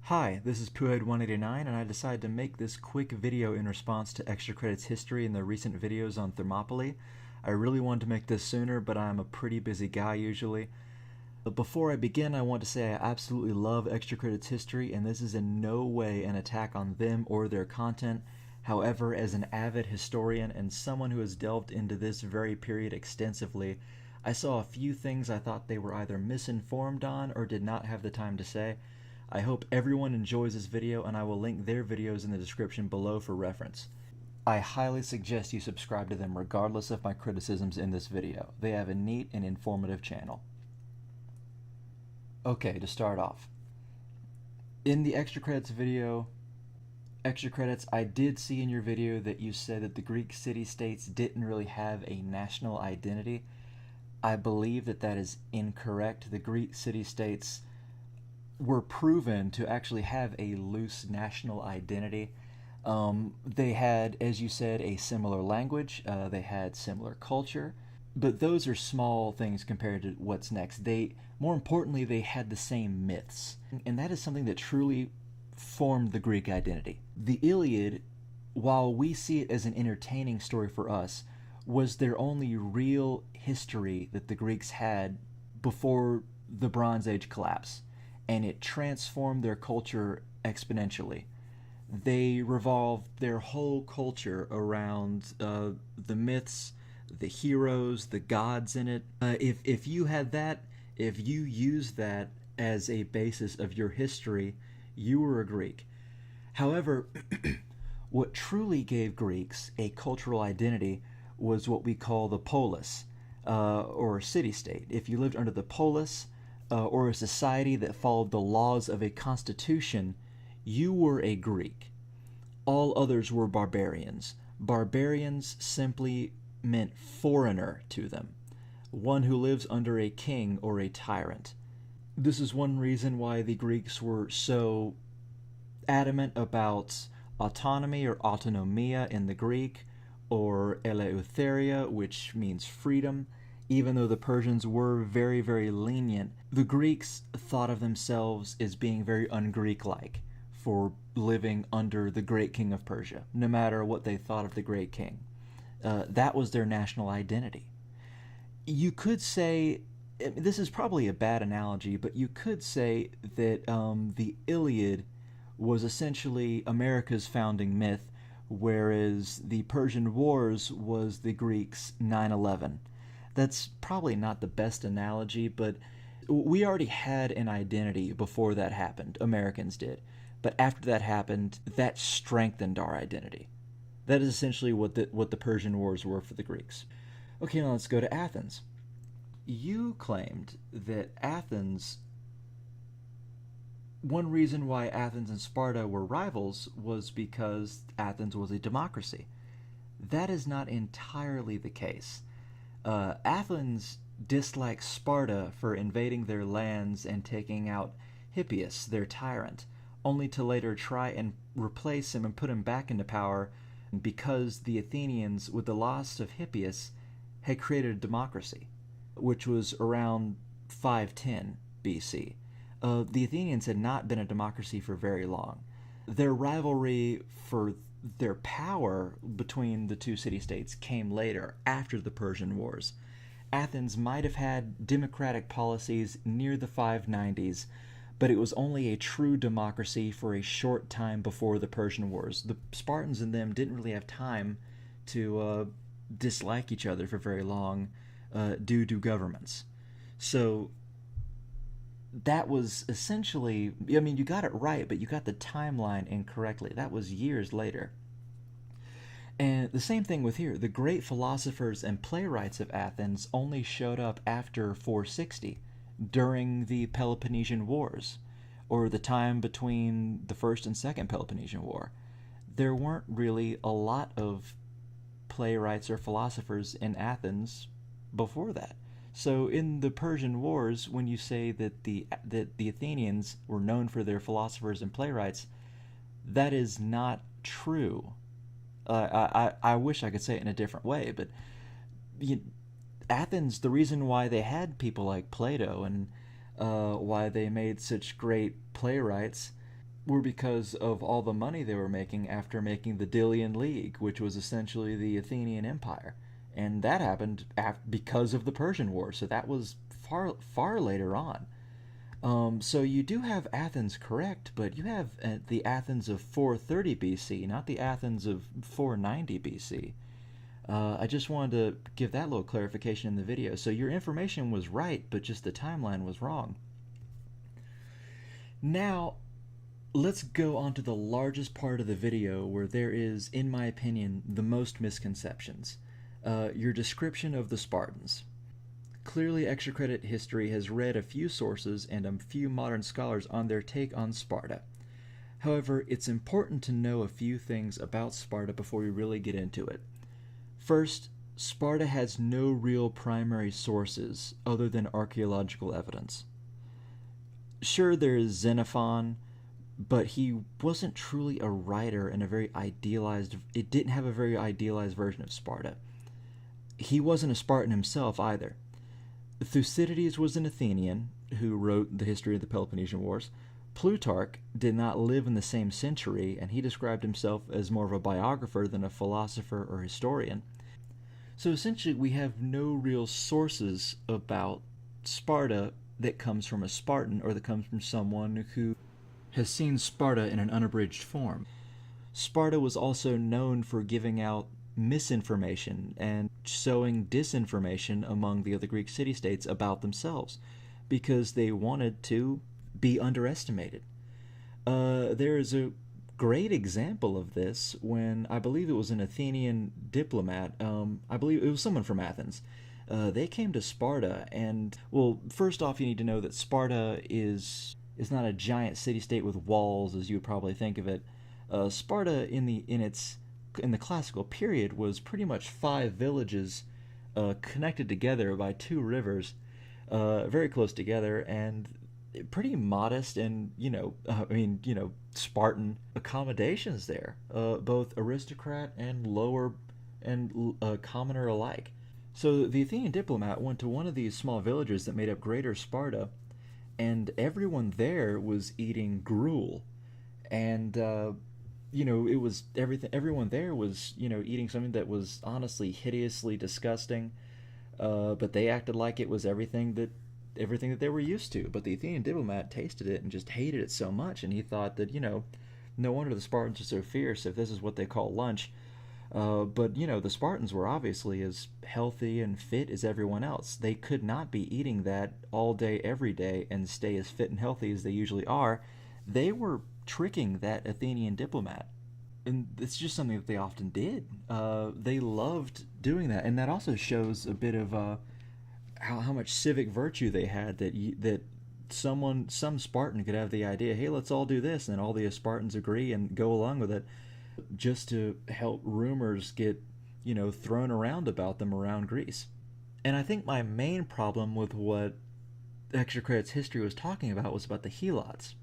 Hi, this is Poohead189, and I decided to make this quick video in response to Extra Credits History and the recent videos on Thermopylae. I really wanted to make this sooner, but I'm a pretty busy guy usually. But before I begin, I want to say I absolutely love Extra Credits History, and this is in no way an attack on them or their content. However, as an avid historian and someone who has delved into this very period extensively, I saw a few things I thought they were either misinformed on or did not have the time to say. I hope everyone enjoys this video, and I will link their videos in the description below for reference. I highly suggest you subscribe to them regardless of my criticisms in this video. They have a neat and informative channel. Okay, to start off, in the extra credits, I did see in your video that you said that the Greek city-states didn't really have a national identity. I believe that that is incorrect. The Greek city-states were proven to actually have a loose national identity. They had, as you said, a similar language. They had similar culture. But those are small things compared to what's next. More importantly, they had the same myths. And that is something that truly formed the Greek identity. The Iliad, while we see it as an entertaining story for us, was their only real history that the Greeks had before the Bronze Age collapse. And it transformed their culture exponentially. They revolved their whole culture around the myths, the heroes, the gods in it. If you had that, if you used that as a basis of your history, you were a Greek. However, what truly gave Greeks a cultural identity was what we call the polis, or city-state. If you lived under the polis, or a society that followed the laws of a constitution, you were a Greek. All others were barbarians. Barbarians simply meant foreigner to them, one who lives under a king or a tyrant. This is one reason why the Greeks were so adamant about autonomy or autonomia in the Greek, or eleutheria, which means freedom. Even though the Persians were very, very lenient, the Greeks thought of themselves as being very un-Greek-like for living under the great king of Persia, no matter what they thought of the great king. That was their national identity. You could say, this is probably a bad analogy, but you could say that the Iliad was essentially America's founding myth, whereas the Persian Wars was the Greeks' 9/11. That's probably not the best analogy, but we already had an identity before that happened. Americans did. But after that happened, that strengthened our identity. That is essentially what the Persian Wars were for the Greeks. Okay, now let's go to Athens. You claimed that one reason why Athens and Sparta were rivals was because Athens was a democracy. That is not entirely the case. Athens disliked Sparta for invading their lands and taking out Hippias, their tyrant, only to later try and replace him and put him back into power because the Athenians, with the loss of Hippias, had created a democracy, which was around 510 BC. The Athenians had not been a democracy for very long. Their rivalry for their power between the two city-states came later, after the Persian Wars. Athens might have had democratic policies near the 590s, but it was only a true democracy for a short time before the Persian Wars. The Spartans and them didn't really have time to dislike each other for very long due to governments. So that was essentially, I mean, you got it right, but you got the timeline incorrectly. That was years later. And the same thing with here. The great philosophers and playwrights of Athens only showed up after 460, during the Peloponnesian Wars, or the time between the First and Second Peloponnesian War. There weren't really a lot of playwrights or philosophers in Athens before that. So in the Persian Wars, when you say that the Athenians were known for their philosophers and playwrights, that is not true. I wish I could say it in a different way, but Athens, the reason why they had people like Plato and why they made such great playwrights were because of all the money they were making after making the Delian League, which was essentially the Athenian Empire. And that happened because of the Persian Wars, so that was far later on. So you do have Athens correct, but you have the Athens of 430 BC, not the Athens of 490 BC. I just wanted to give that little clarification in the video. So your information was right, but just the timeline was wrong. Now, let's go on to the largest part of the video where there is, in my opinion, the most misconceptions. Your description of the Spartans. Clearly, Extra Credit History has read a few sources and a few modern scholars on their take on Sparta. However, it's important to know a few things about Sparta before we really get into it. First, Sparta has no real primary sources other than archaeological evidence. Sure, there is Xenophon, but he wasn't truly a writer in a very idealized... It didn't have a very idealized version of Sparta. He wasn't a Spartan himself either. Thucydides was an Athenian who wrote the history of the Peloponnesian Wars. Plutarch did not live in the same century, and he described himself as more of a biographer than a philosopher or historian. So essentially, we have no real sources about Sparta that comes from a Spartan or that comes from someone who has seen Sparta in an unabridged form. Sparta was also known for giving out misinformation and sowing disinformation among the other Greek city-states about themselves because they wanted to be underestimated. There is a great example of this when I believe it was an Athenian diplomat, I believe it was someone from Athens. They came to Sparta, and, well, first off, you need to know that Sparta is not a giant city-state with walls as you would probably think of it. Sparta in the classical period was pretty much 5 villages connected together by 2 rivers, very close together, and pretty modest and, Spartan accommodations there, both aristocrat and lower and commoner alike. So the Athenian diplomat went to one of these small villages that made up Greater Sparta, and everyone there was eating gruel, and it was everything. Everyone there was, eating something that was honestly hideously disgusting, but they acted like it was everything that they were used to. But the Athenian diplomat tasted it and just hated it so much, and he thought that, no wonder the Spartans are so fierce if this is what they call lunch. But the Spartans were obviously as healthy and fit as everyone else. They could not be eating that all day, every day, and stay as fit and healthy as they usually are. They were tricking that Athenian diplomat. And it's just something that they often did. They loved doing that. And that also shows a bit of how much civic virtue they had, that some Spartan could have the idea, hey, let's all do this, and all the Spartans agree and go along with it, just to help rumors get, thrown around about them around Greece. And I think my main problem with what Extra Credits History was talking about was about the Helots.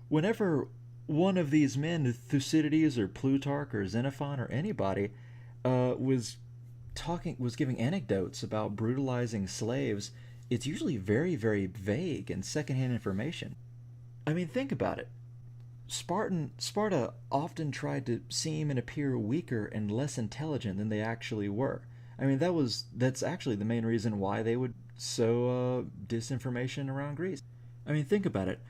Whenever one of these men, Thucydides or Plutarch or Xenophon or anybody, was giving anecdotes about brutalizing slaves, it's usually very, very vague and secondhand information. I mean, think about it. Sparta often tried to seem and appear weaker and less intelligent than they actually were. I mean, that's actually the main reason why they would sow disinformation around Greece. I mean, think about it.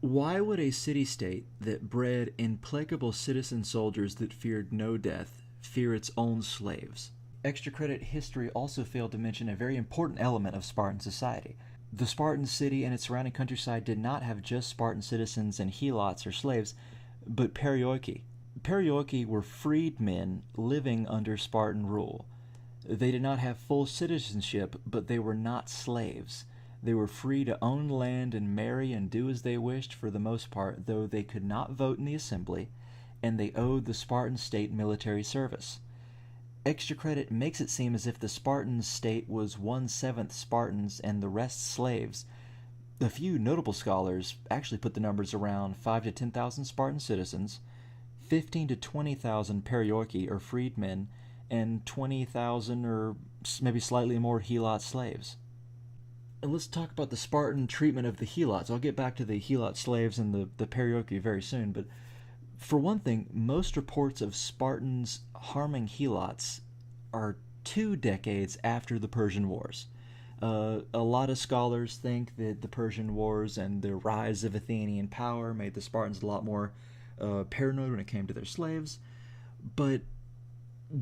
Why would a city-state that bred implacable citizen soldiers that feared no death fear its own slaves? Extra Credit History also failed to mention a very important element of Spartan society. The Spartan city and its surrounding countryside did not have just Spartan citizens and helots or slaves, but perioiki. Perioiki were freedmen living under Spartan rule. They did not have full citizenship, but they were not slaves. They were free to own land and marry and do as they wished for the most part, though they could not vote in the assembly, and they owed the Spartan state military service. Extra Credit makes it seem as if the Spartan state was 1/7 Spartans and the rest slaves. A few notable scholars actually put the numbers around 5 to 10,000 Spartan citizens, 15 to 20,000 perioiki or freedmen, and 20,000 or maybe slightly more helot slaves. And let's talk about the Spartan treatment of the helots. I'll get back to the helot slaves and the perioeci very soon, but for one thing, most reports of Spartans harming helots are 2 decades after the Persian Wars. A lot of scholars think that the Persian Wars and the rise of Athenian power made the Spartans a lot more paranoid when it came to their slaves, but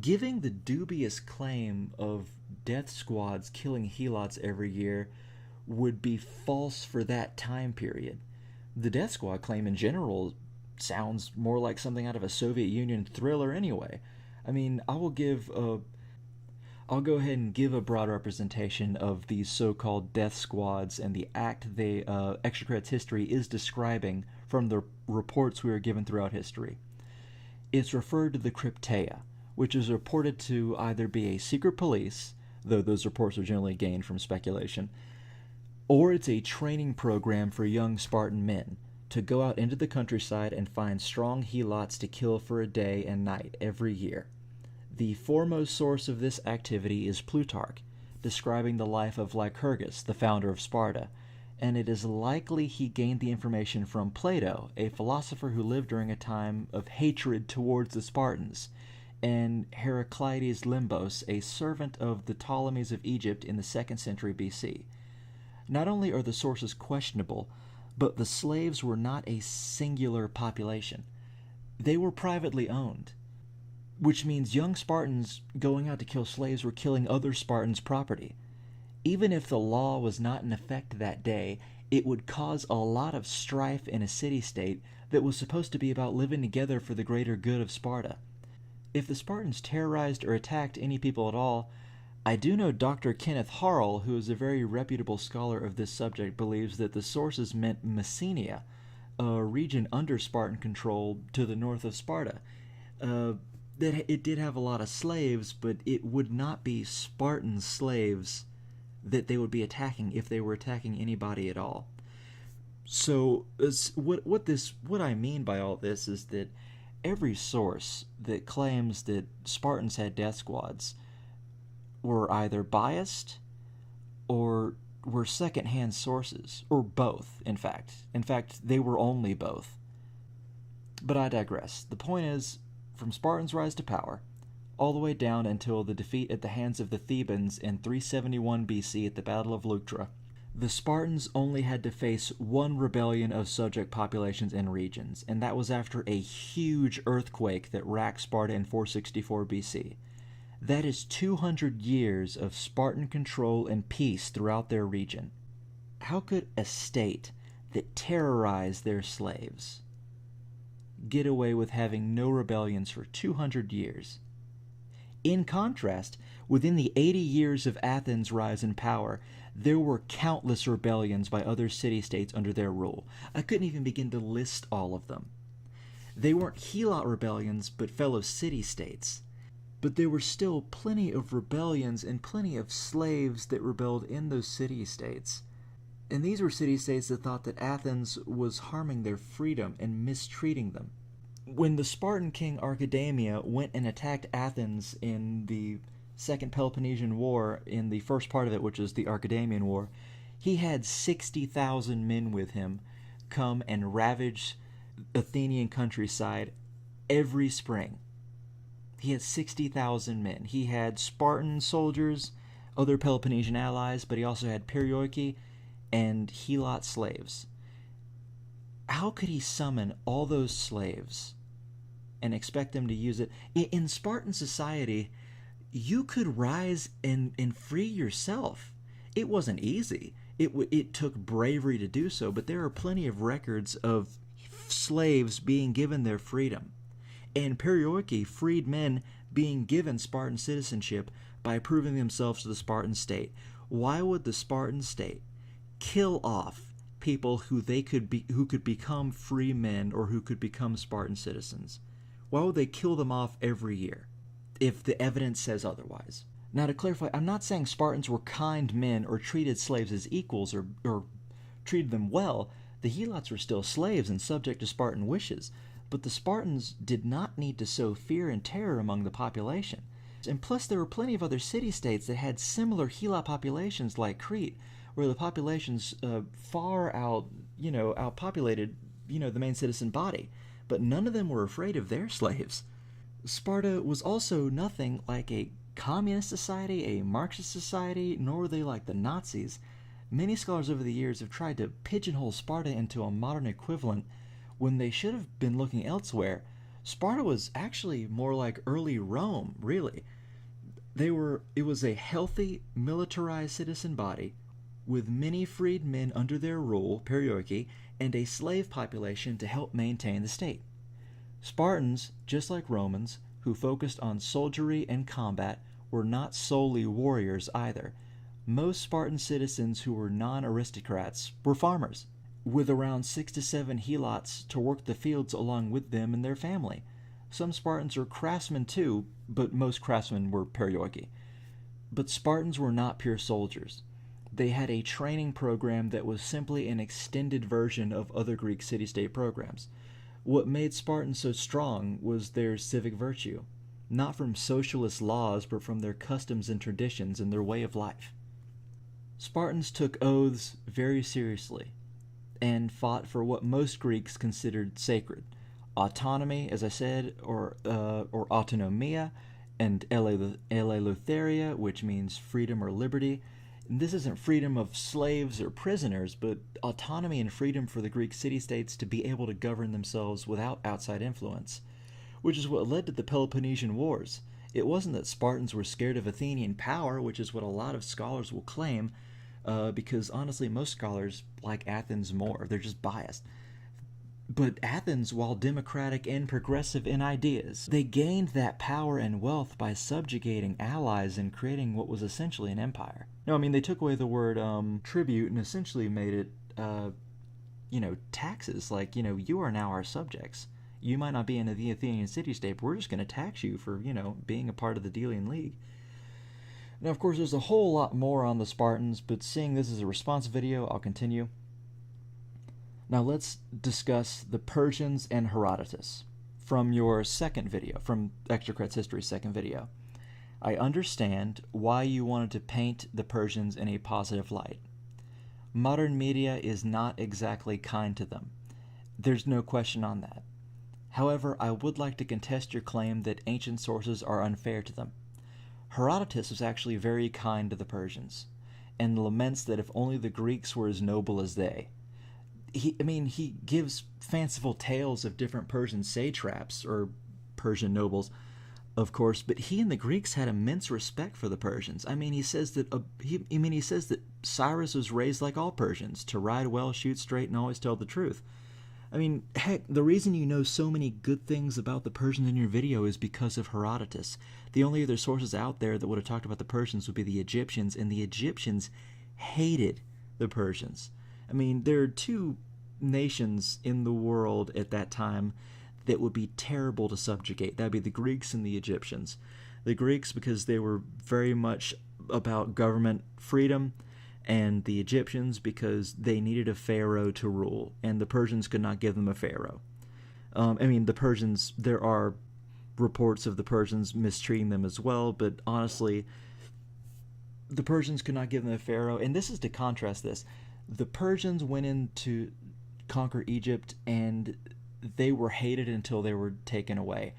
giving the dubious claim of death squads killing helots every year would be false for that time period. The death squad claim in general sounds more like something out of a Soviet Union thriller anyway. I mean, I'll go ahead and give a broad representation of these so-called death squads and the act Extra Credits History is describing from the reports we are given throughout history. It's referred to the Crypteia, which is reported to either be a secret police, though those reports are generally gained from speculation, or it's a training program for young Spartan men to go out into the countryside and find strong helots to kill for a day and night every year. The foremost source of this activity is Plutarch, describing the life of Lycurgus, the founder of Sparta, and it is likely he gained the information from Plato, a philosopher who lived during a time of hatred towards the Spartans, and Heraclides Limbos, a servant of the Ptolemies of Egypt in the 2nd century BC. Not only are the sources questionable, but the slaves were not a singular population. They were privately owned, which means young Spartans going out to kill slaves were killing other Spartans' property. Even if the law was not in effect that day, it would cause a lot of strife in a city-state that was supposed to be about living together for the greater good of Sparta. If the Spartans terrorized or attacked any people at all, I do know Dr. Kenneth Harrell, who is a very reputable scholar of this subject, believes that the sources meant Messenia, a region under Spartan control to the north of Sparta. That it did have a lot of slaves, but it would not be Spartan slaves that they would be attacking if they were attacking anybody at all. So what I mean by all this is that every source that claims that Spartans had death squads were either biased or were second-hand sources, or both, in fact. In fact, they were only both. But I digress. The point is, from Spartans' rise to power, all the way down until the defeat at the hands of the Thebans in 371 BC at the Battle of Leuctra, the Spartans only had to face one rebellion of subject populations and regions, and that was after a huge earthquake that racked Sparta in 464 BC. That is 200 years of Spartan control and peace throughout their region. How could a state that terrorized their slaves get away with having no rebellions for 200 years? In contrast, within the 80 years of Athens' rise in power, there were countless rebellions by other city-states under their rule. I couldn't even begin to list all of them. They weren't helot rebellions, but fellow city-states. But there were still plenty of rebellions and plenty of slaves that rebelled in those city-states. And these were city-states that thought that Athens was harming their freedom and mistreating them. When the Spartan king Archidamia went and attacked Athens in the Second Peloponnesian War, in the first part of it, which is the Archidamian War, he had 60,000 men with him come and ravage Athenian countryside every spring. He had 60,000 men. He had Spartan soldiers, other Peloponnesian allies, but he also had perioeci and helot slaves. How could he summon all those slaves and expect them to use it? In Spartan society, you could rise and free yourself. It wasn't easy. It took bravery to do so, but there are plenty of records of slaves being given their freedom. And perioeci, freed men, being given Spartan citizenship by proving themselves to the Spartan state. Why would the Spartan state kill off people who could become free men or who could become Spartan citizens? Why would they kill them off every year if the evidence says otherwise? Now, to clarify, I'm not saying Spartans were kind men or treated slaves as equals or treated them well. The helots were still slaves and subject to Spartan wishes. But the Spartans did not need to sow fear and terror among the population. And plus, there were plenty of other city-states that had similar helot populations like Crete, where the populations far outpopulated, the main citizen body, but none of them were afraid of their slaves. Sparta was also nothing like a communist society, a Marxist society, nor were they like the Nazis. Many scholars over the years have tried to pigeonhole Sparta into a modern equivalent when they should have been looking elsewhere. Sparta was actually more like early Rome, really. It was a healthy, militarized citizen body with many freed men under their rule, periarchy, and a slave population to help maintain the state. Spartans, just like Romans, who focused on soldiery and combat, were not solely warriors either. Most Spartan citizens who were non-aristocrats were farmers, with around 6 to 7 helots to work the fields along with them and their family. Some Spartans were craftsmen too, but most craftsmen were periarchy. But Spartans were not pure soldiers. They had a training program that was simply an extended version of other Greek city-state programs. What made Spartans so strong was their civic virtue, not from socialist laws, but from their customs and traditions and their way of life. Spartans took oaths very seriously and fought for what most Greeks considered sacred: autonomy, as I said, or autonomia, and eleutheria, which means freedom or liberty. And this isn't freedom of slaves or prisoners, but autonomy and freedom for the Greek city-states to be able to govern themselves without outside influence, which is what led to the Peloponnesian Wars. It wasn't that Spartans were scared of Athenian power, which is what a lot of scholars will claim, because honestly most scholars like Athens more. They're just biased. But Athens, while democratic and progressive in ideas, they gained that power and wealth by subjugating allies and creating what was essentially an empire. No, I mean, they took away the word tribute and essentially made it, taxes. Like, you are now our subjects. You might not be in the Athenian city-state, but we're just going to tax you for, being a part of the Delian League. Now, of course, there's a whole lot more on the Spartans, but seeing this as a response video, I'll continue. Now let's discuss the Persians and Herodotus from your second video, from Extracrets History's second video. I understand why you wanted to paint the Persians in a positive light. Modern media is not exactly kind to them. There's no question on that. However, I would like to contest your claim that ancient sources are unfair to them. Herodotus was actually very kind to the Persians, and laments that if only the Greeks were as noble as they. He gives fanciful tales of different Persian satraps, or Persian nobles, of course, but he and the Greeks had immense respect for the Persians. He says that Cyrus was raised like all Persians, to ride well, shoot straight, and always tell the truth. Heck, the reason you know so many good things about the Persians in your video is because of Herodotus. The only other sources out there that would have talked about the Persians would be the Egyptians, and the Egyptians hated the Persians. There are two nations in the world at that time that would be terrible to subjugate. That would be the Greeks and the Egyptians. The Greeks, because they were very much about government freedom, and the Egyptians because they needed a pharaoh to rule, and the Persians could not give them a pharaoh. The Persians, there are reports of the Persians mistreating them as well, but honestly, the Persians could not give them a pharaoh. And this is to contrast this. The Persians went in to conquer Egypt, and they were hated until they were taken away.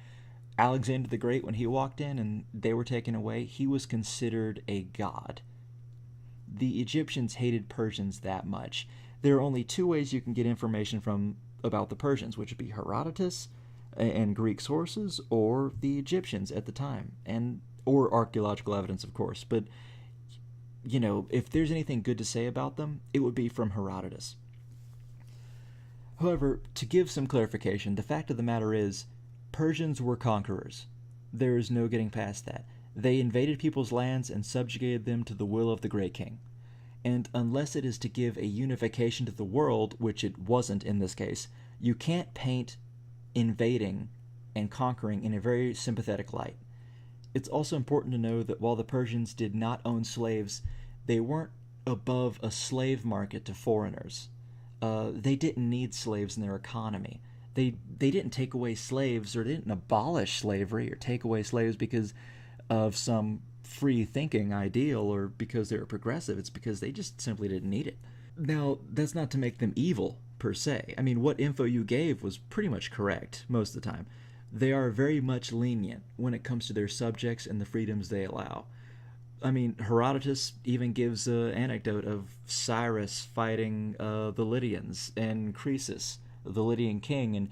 Alexander the Great, when he walked in and they were taken away, he was considered a god. The Egyptians hated Persians that much. There are only two ways you can get information about the Persians, which would be Herodotus and Greek sources, or the Egyptians at the time, or archaeological evidence, of course. But if there's anything good to say about them, it would be from Herodotus. However, to give some clarification, the fact of the matter is, Persians were conquerors. There is no getting past that. They invaded people's lands and subjugated them to the will of the great king. And unless it is to give a unification to the world, which it wasn't in this case, you can't paint invading and conquering in a very sympathetic light. It's also important to know that while the Persians did not own slaves, they weren't above a slave market to foreigners. They didn't need slaves in their economy. They didn't take away slaves, or didn't abolish slavery or take away slaves because of some free thinking ideal or because they were progressive. It's because they just simply didn't need it. Now, that's not to make them evil per se. I mean, what info you gave was pretty much correct most of the time. They are very much lenient when it comes to their subjects and the freedoms they allow. I mean, Herodotus even gives an anecdote of Cyrus fighting the Lydians and Croesus, the Lydian king, and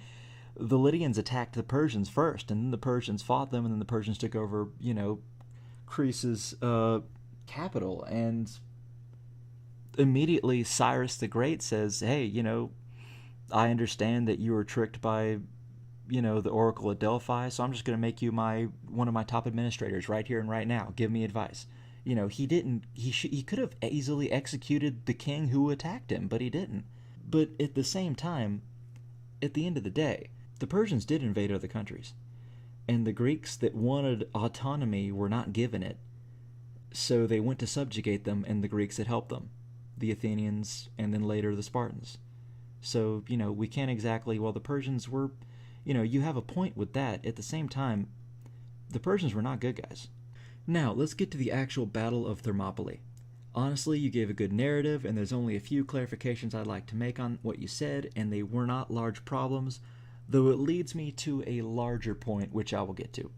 the Lydians attacked the Persians first, and then the Persians fought them, and then the Persians took over, Croesus' capital, and immediately Cyrus the Great says, hey, I understand that you were tricked by, the Oracle at Delphi, so I'm just going to make you one of my top administrators right here and right now. Give me advice. He could have easily executed the king who attacked him, but he didn't. But at the same time, at the end of the day, the Persians did invade other countries, and the Greeks that wanted autonomy were not given it, so they went to subjugate them, and the Greeks that helped them, the Athenians, and then later the Spartans. So, we can't exactly, the Persians were, you have a point with that. At the same time, the Persians were not good guys. Now, let's get to the actual Battle of Thermopylae. Honestly, you gave a good narrative, and there's only a few clarifications I'd like to make on what you said, and they were not large problems, though it leads me to a larger point, which I will get to.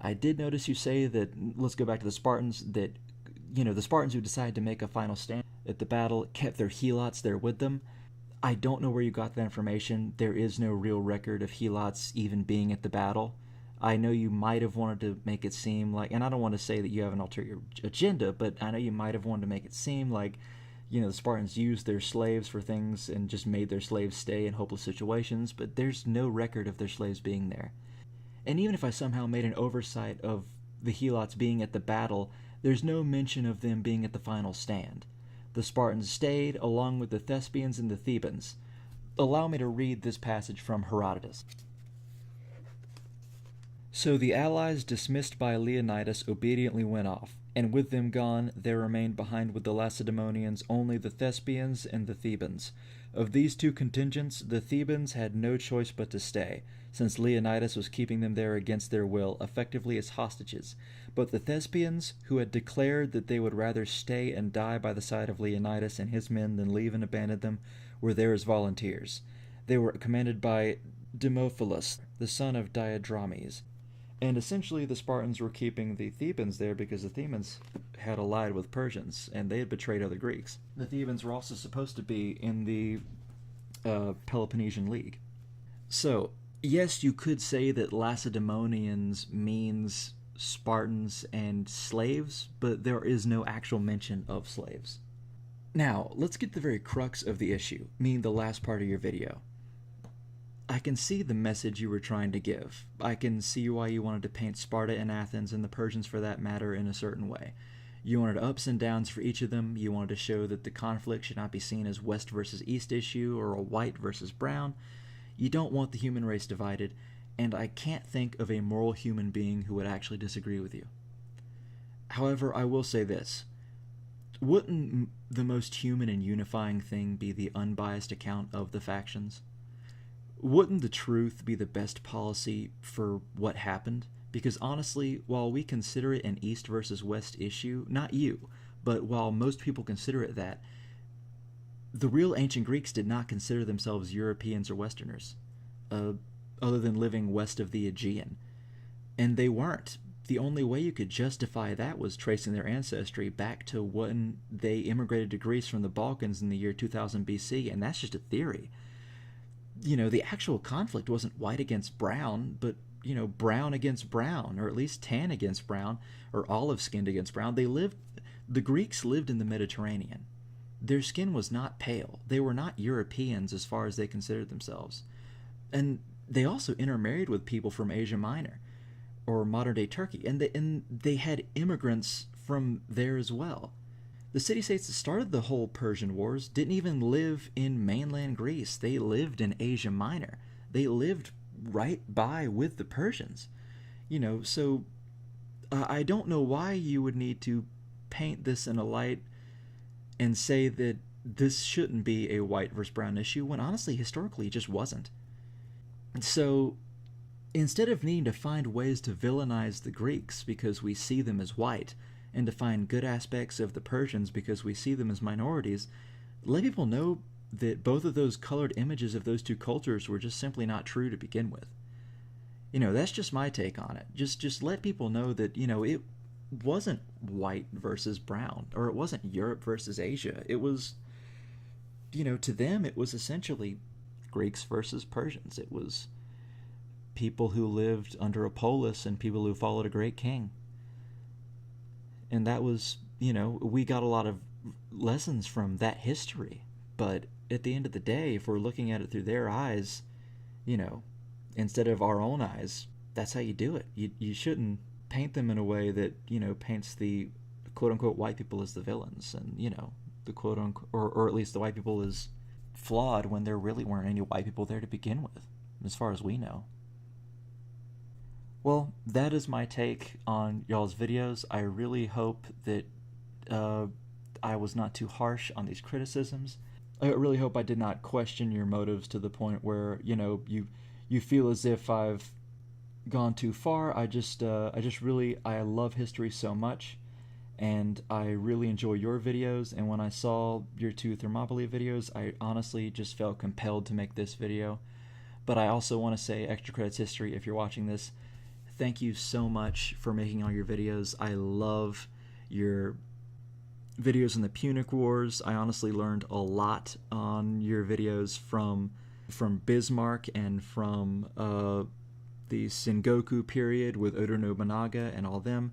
I did notice you say that, let's go back to the Spartans, that, the Spartans who decided to make a final stand at the battle kept their helots there with them. I don't know where you got that information. There is no real record of helots even being at the battle. I know you might have wanted to make it seem like, and I don't want to say that you have an ulterior agenda, but I know you might have wanted to make it seem like, the Spartans used their slaves for things and just made their slaves stay in hopeless situations, but there's no record of their slaves being there. And even if I somehow made an oversight of the helots being at the battle, there's no mention of them being at the final stand. The Spartans stayed, along with the Thespians and the Thebans. Allow me to read this passage from Herodotus. So the allies dismissed by Leonidas obediently went off, and with them gone there remained behind with the Lacedaemonians only the Thespians and the Thebans. Of these two contingents, the Thebans had no choice but to stay, since Leonidas was keeping them there against their will, effectively as hostages. But the Thespians, who had declared that they would rather stay and die by the side of Leonidas and his men than leave and abandon them, were there as volunteers. They were commanded by Demophilus, the son of Diadromes. And essentially the Spartans were keeping the Thebans there because the Thebans had allied with Persians, and they had betrayed other Greeks. The Thebans were also supposed to be in the Peloponnesian League. So, yes, you could say that Lacedaemonians means Spartans and slaves, but there is no actual mention of slaves. Now, let's get to the very crux of the issue, meaning the last part of your video. I can see the message you were trying to give. I can see why you wanted to paint Sparta and Athens, and the Persians for that matter, in a certain way. You wanted ups and downs for each of them. You wanted to show that the conflict should not be seen as West versus East issue or a white versus brown. You don't want the human race divided, and I can't think of a moral human being who would actually disagree with you. However, I will say this. Wouldn't the most human and unifying thing be the unbiased account of the factions? Wouldn't the truth be the best policy for what happened? Because honestly, while we consider it an East versus West issue, not you, but while most people consider it that, the real ancient Greeks did not consider themselves Europeans or Westerners, other than living west of the Aegean. And they weren't. The only way you could justify that was tracing their ancestry back to when they immigrated to Greece from the Balkans in the year 2000 BC, and that's just a theory. The actual conflict wasn't white against brown, but, brown against brown, or at least tan against brown, or olive-skinned against brown. The Greeks lived in the Mediterranean. Their skin was not pale. They were not Europeans as far as they considered themselves. And they also intermarried with people from Asia Minor, or modern-day Turkey, and they had immigrants from there as well. The city-states that started the whole Persian Wars didn't even live in mainland Greece. They lived in Asia Minor. They lived right by with the Persians. So I don't know why you would need to paint this in a light and say that this shouldn't be a white versus brown issue, when honestly, historically, it just wasn't. So instead of needing to find ways to villainize the Greeks because we see them as white, and to find good aspects of the Persians because we see them as minorities, let people know that both of those colored images of those two cultures were just simply not true to begin with. That's just my take on it. Just let people know that, it wasn't white versus brown, or it wasn't Europe versus Asia. It was, to them, it was essentially Greeks versus Persians. It was people who lived under a polis and people who followed a great king. And that was, we got a lot of lessons from that history. But at the end of the day, if we're looking at it through their eyes, instead of our own eyes, that's how you do it. You shouldn't paint them in a way that, paints the quote-unquote white people as the villains, and, the quote-unquote, or at least the white people as flawed when there really weren't any white people there to begin with, as far as we know. Well, that is my take on y'all's videos. I really hope that I was not too harsh on these criticisms. I really hope I did not question your motives to the point where, you feel as if I've gone too far. I love history so much, and I really enjoy your videos, and when I saw your two Thermopylae videos, I honestly just felt compelled to make this video. But I also want to say, Extra Credits History, if you're watching this, thank you so much for making all your videos. I love your videos on the Punic Wars. I honestly learned a lot on your videos from Bismarck and from the Sengoku period with Oda Nobunaga and all them.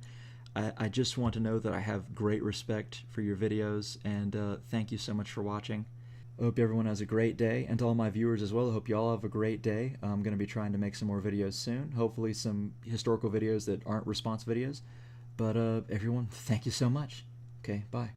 I just want to know that I have great respect for your videos, and thank you so much for watching. I hope everyone has a great day, and to all my viewers as well, I hope you all have a great day. I'm going to be trying to make some more videos soon, hopefully some historical videos that aren't response videos. But everyone, thank you so much. Okay, bye.